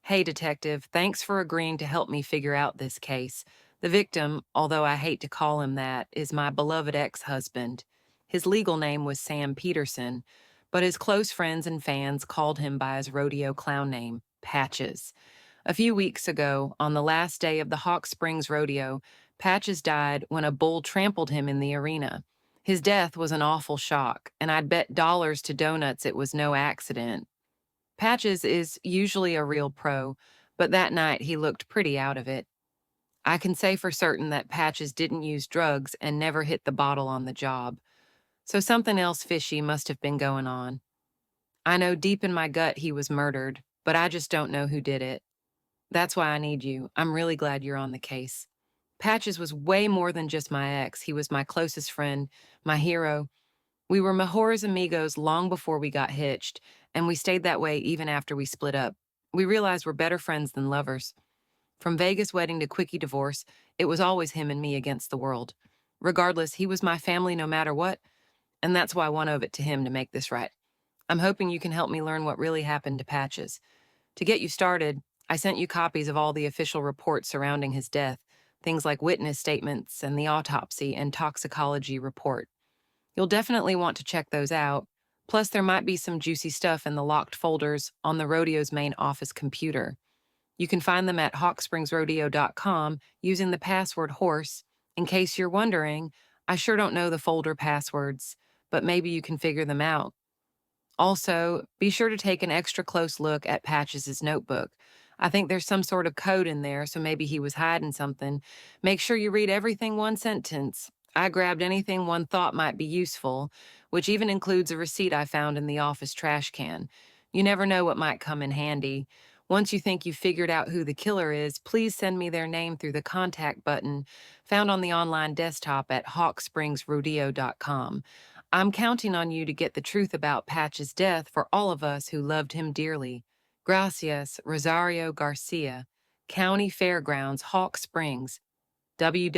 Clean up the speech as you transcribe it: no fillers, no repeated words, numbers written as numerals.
Hey, detective, thanks for agreeing to help me figure out this case. The victim, although I hate to call him that, is my beloved ex husband. His legal name was Sam Peterson, but his close friends and fans called him by his rodeo clown name, Patches. A few weeks ago, on the last day of the Hawk Springs Rodeo, Patches died when a bull trampled him in the arena. His death was an awful shock, and I'd bet dollars to donuts it was no accident. Patches is usually a real pro, but that night he looked pretty out of it. I can say for certain that Patches didn't use drugs and never hit the bottle on the job, so something else fishy must have been going on. I know deep in my gut he was murdered, but I just don't know who did it. That's why I need you. I'm really glad you're on the case. Patches was way more than just my ex. He was my closest friend, my hero. We were mejores amigos long before we got hitched, and we stayed that way even after we split up. We realized we're better friends than lovers. From Vegas wedding to quickie divorce, it was always him and me against the world. Regardless, he was my family no matter what, and that's why I won over it to him to make this right. I'm hoping you can help me learn what really happened to Patches. To get you started, I sent you copies of all the official reports surrounding his death, things like witness statements and the autopsy and toxicology report. You'll definitely want to check those out. Plus, there might be some juicy stuff in the locked folders on the rodeo's main office computer. You can find them at hawkspringsrodeo.com using the password horse. In case you're wondering, I sure don't know the folder passwords, but maybe you can figure them out. Also, be sure to take an extra close look at Patches' notebook. I think there's some sort of code in there, so maybe he was hiding something. Make sure you read everything one sentence. I grabbed anything one thought might be useful, which even includes a receipt I found in the office trash can. You never know what might come in handy. Once you think you've figured out who the killer is, please send me their name through the contact button found on the online desktop at hawkspringsrodeo.com. I'm counting on you to get the truth about Patch's death for all of us who loved him dearly. Gracias, Rosario Garcia, County Fairgrounds, Hawk Springs, WW.